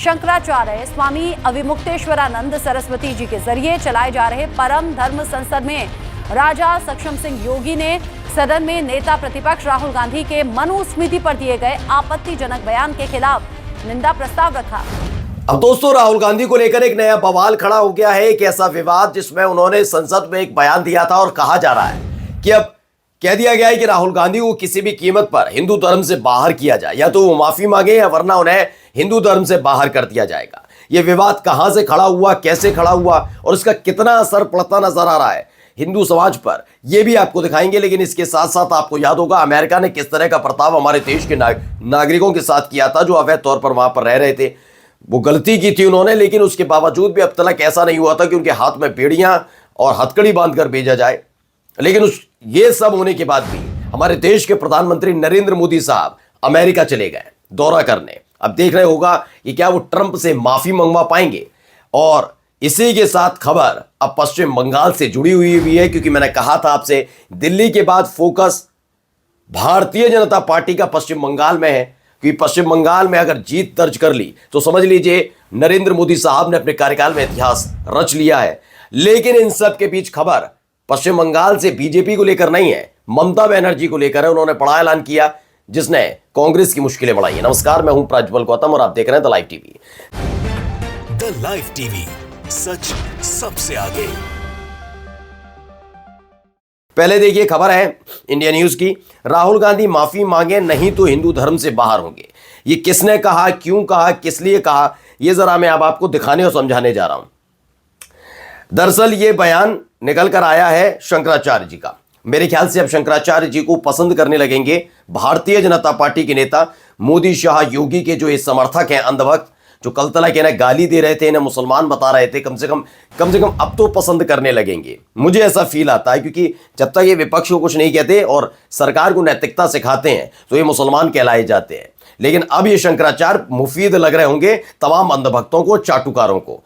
शंकराचार्य स्वामी अविमुक्तेश्वरानंद सरस्वती जी के जरिए चलाए जा रहे परम धर्म संसद में राजा सक्षम सिंह योगी ने सदन में नेता प्रतिपक्ष राहुल गांधी के मनुस्मृति पर दिए गए आपत्तिजनक बयान के खिलाफ निंदा प्रस्ताव रखा। अब दोस्तों, राहुल गांधी को लेकर एक नया बवाल खड़ा हो गया है। एक ऐसा विवाद जिसमें उन्होंने संसद में एक बयान दिया था और कहा जा रहा है कि अब कह दिया गया है कि राहुल गांधी को किसी भी कीमत पर हिंदू धर्म से बाहर किया जाए, या तो वो माफी मांगे या वरना उन्हें हिंदू धर्म से बाहर कर दिया जाएगा। यह विवाद कहां से खड़ा हुआ, कैसे खड़ा हुआ और इसका कितना असर पड़ता नजर आ रहा है हिंदू समाज पर, यह भी आपको दिखाएंगे। लेकिन इसके साथ साथ आपको याद होगा अमेरिका ने किस तरह का बर्ताव हमारे देश के नागरिकों के साथ किया था जो अवैध तौर पर वहां पर रह रहे थे। वो गलती की थी उन्होंने, लेकिन उसके बावजूद भी अब तक ऐसा नहीं हुआ था कि उनके हाथ में बेड़ियां और हथकड़ी बांधकर भेजा जाए। लेकिन ये सब होने के बाद भी हमारे देश के प्रधानमंत्री नरेंद्र मोदी साहब अमेरिका चले गए दौरा करने। अब देख रहे होगा कि क्या वो ट्रंप से माफी मंगवा पाएंगे। और इसी के साथ खबर अब पश्चिम बंगाल से जुड़ी हुई भी है, क्योंकि मैंने कहा था आपसे दिल्ली के बाद फोकस भारतीय जनता पार्टी का पश्चिम बंगाल में है, क्योंकि पश्चिम बंगाल में अगर जीत दर्ज कर ली तो समझ लीजिए नरेंद्र मोदी साहब ने अपने कार्यकाल में इतिहास रच लिया है। लेकिन इन सब के बीच खबर पश्चिम बंगाल से बीजेपी को लेकर नहीं है, ममता बनर्जी को लेकर है। उन्होंने बड़ा ऐलान किया जिसने कांग्रेस की मुश्किलें बढ़ाई है। नमस्कार, मैं हूं प्रज्वल गौतम और आप देख रहे हैं the live TV. The live TV, सच सबसे आगे। पहले देखिए खबर है इंडिया न्यूज की। राहुल गांधी माफी मांगे नहीं तो हिंदू धर्म से बाहर होंगे। ये किसने कहा, क्यों कहा, किस लिए कहा, ये जरा मैं अब आपको दिखाने और समझाने जा रहा हूं। दरअसल ये बयान निकल कर आया है शंकराचार्य जी का। मेरे ख्याल से अब शंकराचार्य जी को पसंद करने लगेंगे भारतीय जनता पार्टी के नेता मोदी, शाह, योगी के जो ये समर्थक हैं, अंधभक्त, जो कल तक इन्हें गाली दे रहे थे, इन्हें मुसलमान बता रहे थे, कम से कम अब तो पसंद करने लगेंगे। मुझे ऐसा फील आता है, क्योंकि जब तक ये विपक्ष को कुछ नहीं कहते और सरकार को नैतिकता सिखाते हैं तो ये मुसलमान कहलाए जाते हैं। लेकिन अब ये शंकराचार्य मुफीद लग रहे होंगे तमाम अंधभक्तों को, चाटुकारों को।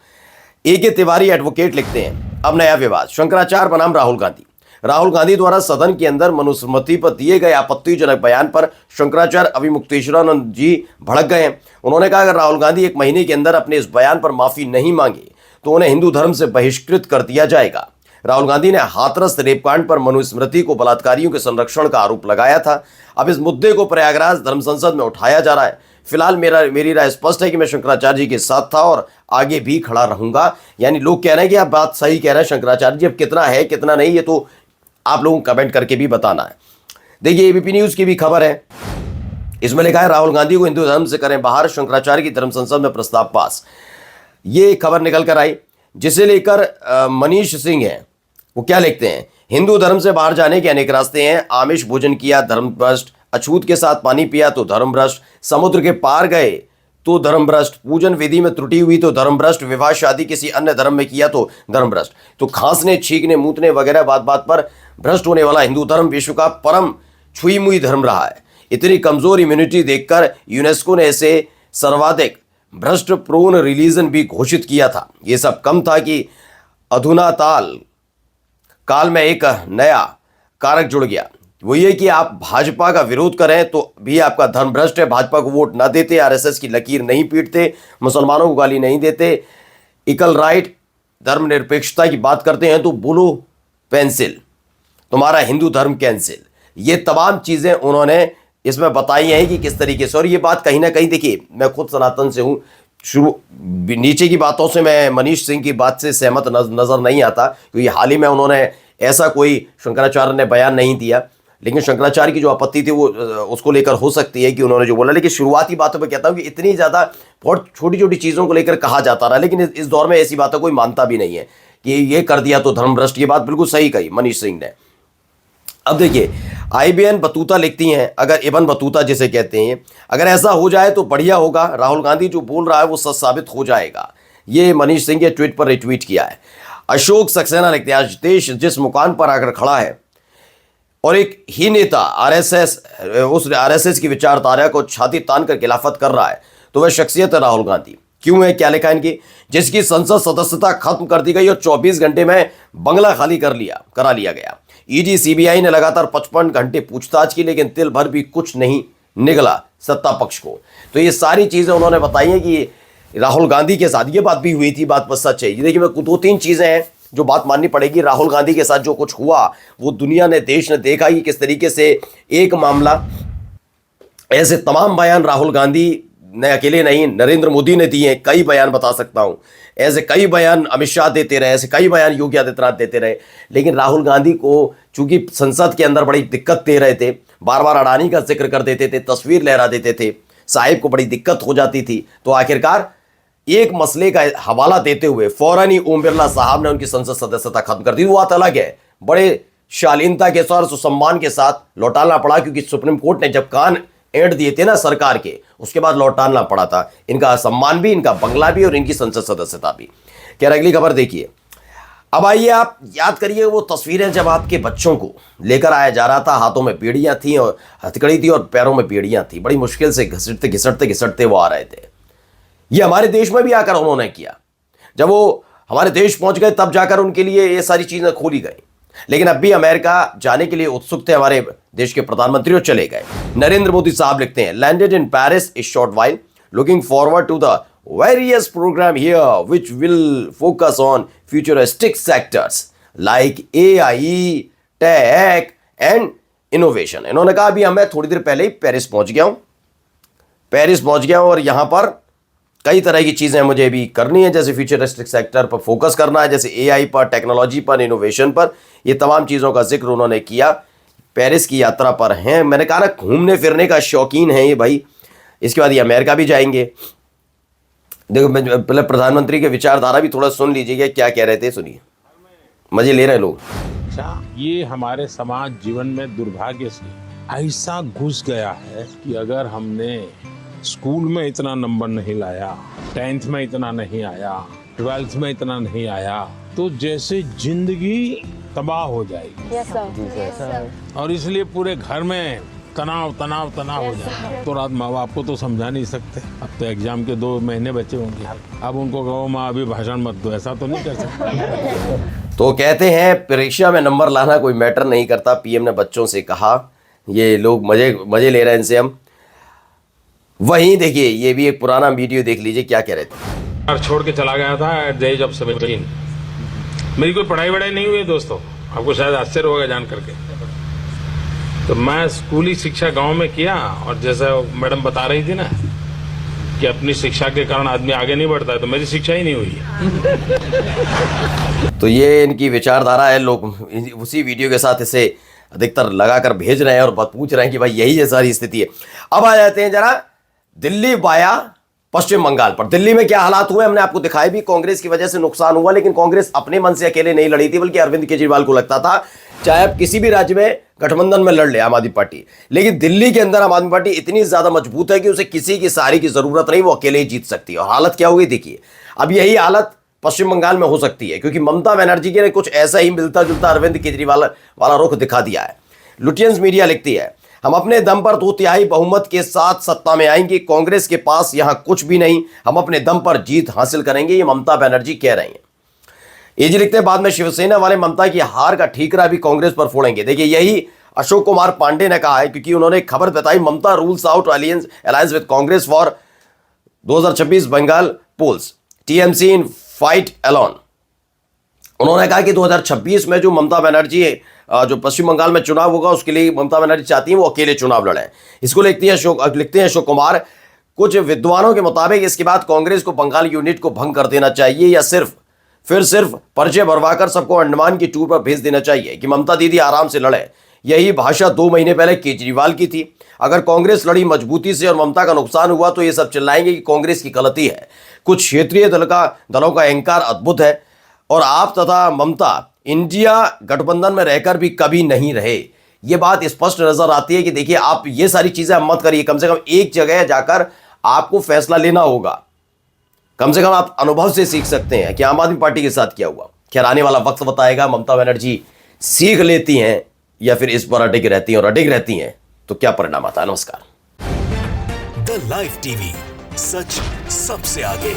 ए.के. तिवारी एडवोकेट लिखते हैं, अब नया विवाद, शंकराचार्य बनाम राहुल गांधी। राहुल गांधी द्वारा सदन के अंदर मनुस्मृति पर दिए गए आपत्तिजनक बयान पर शंकराचार्य अविमुक्तेश्वरानंद जी भड़क गए। उन्होंने कहा अगर राहुल गांधी एक महीने के अंदर अपने इस बयान पर माफी नहीं मांगे तो उन्हें हिंदू धर्म से बहिष्कृत कर दिया जाएगा। राहुल गांधी ने हाथरस रेपकांड पर मनुस्मृति को बलात्कारियों के संरक्षण का आरोप लगाया था। अब इस मुद्दे को प्रयागराज धर्म संसद में उठाया जा रहा है। फिलहाल मेरी राय स्पष्ट है कि मैं शंकराचार्य जी के साथ था और आगे भी खड़ा रहूंगा। यानी लोग कह रहे हैं कि आप बात सही कह रहे हैं शंकराचार्य जी, अब कितना है कितना नहीं ये तो आप लोगों को कमेंट करके भी बताना है। देखिए एबीपी न्यूज की भी खबर है, इसमें लिखा है राहुल गांधी को हिंदू धर्म से करें बाहर, शंकराचार्य की धर्म संसद में प्रस्ताव पास। ये खबर निकल कर आई, जिसे लेकर मनीष सिंह है वो क्या लिखते हैं, हिंदू धर्म से बाहर जाने के अनेक रास्ते हैं। आमिष भोजन किया धर्म भ्रष्ट, अछूत के साथ पानी पिया तो धर्म भ्रष्ट, समुद्र के पार गए तो धर्म भ्रष्ट, पूजन विधि में त्रुटि हुई तो धर्म भ्रष्ट, विवाह शादी किसी अन्य धर्म में किया तो धर्म भ्रष्ट। तो खांसने, छींकने, मूतने वगैरह बात बात पर भ्रष्ट होने वाला हिंदू धर्म विश्व का परम छुई मुई धर्म रहा है। इतनी कमजोर इम्यूनिटी देखकर यूनेस्को ने इसे सर्वाधिक भ्रष्ट प्रोन रिलीजन भी घोषित किया था। ये सब कम था कि अधुनाताल काल में एक नया कारक जुड़ गया, वो ये कि आप भाजपा का विरोध करें तो भी आपका धर्म भ्रष्ट है, भाजपा को वोट ना देते, आरएसएस की लकीर नहीं पीटते, मुसलमानों को गाली नहीं देते, इक्वल राइट, धर्मनिरपेक्षता की बात करते हैं तो बोलो पेंसिल, तुम्हारा हिंदू धर्म कैंसिल। ये तमाम चीज़ें उन्होंने इसमें बताई हैं कि किस तरीके से। और ये बात कहीं ना कहीं, देखिए मैं खुद सनातन से हूँ, शुरू नीचे की बातों से मैं मनीष सिंह की बात से सहमत नज़र नहीं आता, क्योंकि हाल ही में उन्होंने ऐसा कोई शंकराचार्य ने बयान नहीं दिया। लेकिन शंकराचार्य की जो आपत्ति थी वो उसको लेकर हो सकती है कि उन्होंने जो बोला। लेकिन शुरुआती बातों पर कहता हूँ कि इतनी ज़्यादा बहुत छोटी छोटी चीज़ों को लेकर कहा जाता रहा, लेकिन इस दौर में ऐसी बातों कोई मानता भी नहीं है कि ये कर दिया तो धर्म भ्रष्ट। ये बात बिल्कुल सही कही मनीष सिंह ने। अब देखिए आईबीएन बतूता लिखती हैं, अगर इबन बतूता जिसे कहते हैं, अगर ऐसा हो जाए तो बढ़िया होगा, राहुल गांधी जो बोल रहा है वो सच साबित हो जाएगा। ये मनीष सिंह के ट्वीट पर रिट्वीट किया है। अशोक सक्सेना लिखते हैं, आज देश जिस मुकाम पर आकर खड़ा है और एक ही नेता आरएसएस की विचारधारा को छाती तान कर खिलाफत कर रहा है तो वह शख्सियत है राहुल गांधी। क्यों है, क्या लिखा है इनकी, जिसकी संसद सदस्यता खत्म कर दी गई और 24 घंटे में बंगला खाली करा लिया गया। ईडी सीबीआई ने लगातार 55 घंटे पूछताछ की, लेकिन तिल भर भी कुछ नहीं निकला सत्ता पक्ष को। तो ये सारी चीजें उन्होंने बताई हैं कि राहुल गांधी के साथ ये बात भी हुई थी, बात बस सच है। ये देखिए, मैं 2-3 चीजें हैं जो बात माननी पड़ेगी। राहुल गांधी के साथ जो कुछ हुआ वो दुनिया ने, देश ने देखा कि किस तरीके से एक मामला, ऐसे तमाम बयान राहुल गांधी ने अकेले नहीं, नरेंद्र मोदी ने दिए, कई बयान बता सकता हूं, ऐसे कई बयान अमित शाह देते रहे, ऐसे कई बयान योगी आदित्यनाथ देते रहे। लेकिन राहुल गांधी को चूंकि संसद के अंदर बड़ी दिक्कत दे रहे थे, बार बार अडानी का जिक्र कर देते थे, तस्वीर लहरा देते थे, साहिब को बड़ी दिक्कत हो जाती थी, तो आखिरकार एक मसले का हवाला देते हुए फौरन ही ओम बिरला साहब ने उनकी संसद सदस्यता खत्म कर दी। वो बात अलग है, बड़े शालीनता के साथ, सुसम्मान के साथ लौटाना पड़ा, क्योंकि सुप्रीम कोर्ट ने जब कान ऐंठ दिए थे ना सरकार के, उसके बाद लौटाना पड़ा था। इनका सम्मान भी, इनका बंगला भी और इनकी संसद सदस्यता भी। क्या अगली खबर देखिए। अब आइए, आप याद करिए वो तस्वीरें जब आपके बच्चों को लेकर आया जा रहा था, हाथों में बेड़ियां थी और हथकड़ी थी और पैरों में बेड़ियां थी, बड़ी मुश्किल से घिसटते घिसटते घिसटते वो आ रहे थे। ये हमारे देश में भी आकर उन्होंने किया। जब वो हमारे देश पहुंच गए तब जाकर उनके लिए ये सारी चीजें खोली गई। लेकिन अब भी अमेरिका जाने के लिए उत्सुक थे हमारे देश के प्रधानमंत्री और चले गए। नरेंद्र मोदी साहब लिखते हैं, landed in Paris is short while, looking forward to the various program here which will focus on futuristic sectors like AI, tech and innovation। इन्होंने कहा अभी मैं थोड़ी देर पहले ही पेरिस पहुंच गया हूं और यहां पर कई तरह की चीजें मुझे भी करनी है, जैसे फ्यूचरिस्टिक सेक्टर पर फोकस करना है, जैसे AI पर, टेक्नोलॉजी पर, इनोवेशन पर। ये तमाम चीजों का जिक्र उन्होंने किया। पेरिस की यात्रा पर हैं। मैंने कहा ना, घूमने फिरने का शौकीन है ये भाई। इसके बाद ये अमेरिका भी जाएंगे। देखो, पहले प्रधानमंत्री के विचारधारा भी थोड़ा सुन लीजिएगा, क्या कह रहे थे, सुनिए, मजे ले रहे हैं लोग। ये हमारे समाज जीवन में दुर्भाग्य से ऐसा घुस गया है कि अगर हमने स्कूल में इतना नंबर नहीं लाया, 10th में इतना नहीं आया, 12th में इतना नहीं आया, तो जैसे जिंदगी तबाह हो जाएगी। Yes, sir. और इसलिए पूरे घर में तनाव हो जाए। तो रात माँ बाप को तो समझा नहीं सकते। अब तो एग्जाम के 2 महीने बचे होंगे, अब उनको कहो माँ अभी भाषण मत दो, ऐसा तो नहीं कर सकते। तो कहते हैं परीक्षा में नंबर लाना कोई मैटर नहीं करता, पीएम ने बच्चों से कहा। ये लोग मजे ले रहे हैं इनसे हम। वहीं देखिए, ये भी एक पुराना वीडियो देख लीजिए, क्या कह रहे थे। छोड़ के चला गया था एट द एज ऑफ 17। मेरी कोई पढ़ाई वढ़ाई नहीं हुई दोस्तों, आपको शायद आश्चर्य होगा जान करके। तो मैं स्कूली शिक्षा गांव में किया, और जैसा मैडम बता रही थी ना कि अपनी शिक्षा के कारण आदमी आगे नहीं बढ़ता है, तो मेरी शिक्षा ही नहीं हुई। तो ये इनकी विचारधारा है। लोग उसी वीडियो के साथ इसे अधिकतर लगाकर भेज रहे हैं और पूछ रहे हैं कि भाई यही ये सारी स्थिति है। अब आ जाते हैं जरा दिल्ली वाया पश्चिम बंगाल पर। दिल्ली में क्या हालात हुए हमने आपको दिखाया भी। कांग्रेस की वजह से नुकसान हुआ, लेकिन कांग्रेस अपने मन से अकेले नहीं लड़ी थी, बल्कि अरविंद केजरीवाल को लगता था चाहे आप किसी भी राज्य में गठबंधन में लड़ ले आम आदमी पार्टी, लेकिन दिल्ली के अंदर आम आदमी पार्टी इतनी ज्यादा मजबूत है कि उसे किसी की सहारे की जरूरत नहीं, वो अकेले ही जीत सकती है। और हालत क्या हो गई देखिए। अब यही हालत पश्चिम बंगाल में हो सकती है, क्योंकि ममता बनर्जी के ने कुछ ऐसा ही मिलता जुलता अरविंद केजरीवाल वाला रुख दिखा दिया है। लुटियंस मीडिया लिखती है, हम अपने दम पर 2/3 बहुमत के साथ सत्ता में आएंगे, कांग्रेस के पास यहां कुछ भी नहीं, हम अपने दम पर जीत हासिल करेंगे, ये ममता बनर्जी कह रही हैं। ये जी लिखते हैं, बाद में शिवसेना वाले ममता की हार का ठीकरा भी कांग्रेस पर फोड़ेंगे। देखिए, यही अशोक कुमार पांडे ने कहा है, क्योंकि उन्होंने खबर बताई, Mamata rules out alliance with Congress for 2026 Bengal polls, TMC in fight alone. उन्होंने कहा कि 2026 में जो ममता बनर्जी जो पश्चिम बंगाल में चुनाव होगा, उसके लिए ममता बनर्जी चाहती है वो अकेले चुनाव लड़े। इसको लिखते हैं अशोक कुमार, कुछ विद्वानों के मुताबिक इसके बाद कांग्रेस को बंगाल यूनिट को भंग कर देना चाहिए, या सिर्फ परिचय भरवाकर सबको अंडमान की टूर पर भेज देना चाहिए कि ममता दीदी आराम से लड़े। यही भाषा 2 महीने पहले केजरीवाल की थी। अगर कांग्रेस लड़ी मजबूती से और ममता का नुकसान हुआ तो ये सब चिल्लाएंगे कि कांग्रेस की गलती है। कुछ क्षेत्रीय दलों का अहंकार अद्भुत है, और आप तथा ममता इंडिया गठबंधन में रहकर भी कभी नहीं रहे। ये बात स्पष्ट नजर आती है कि देखिए, आप ये सारी चीजें मत करिए, कम से कम एक जगह जाकर आपको फैसला लेना होगा। कम से कम आप अनुभव से सीख सकते हैं कि आम आदमी पार्टी के साथ क्या हुआ। खैर, आने वाला वक्त बताएगा ममता बनर्जी सीख लेती हैं या फिर इस पर अटक रहती हैं, और अटक रहती हैं तो क्या परिणाम आता है। नमस्कार। द लाइव टीवी, सच सबसे आगे।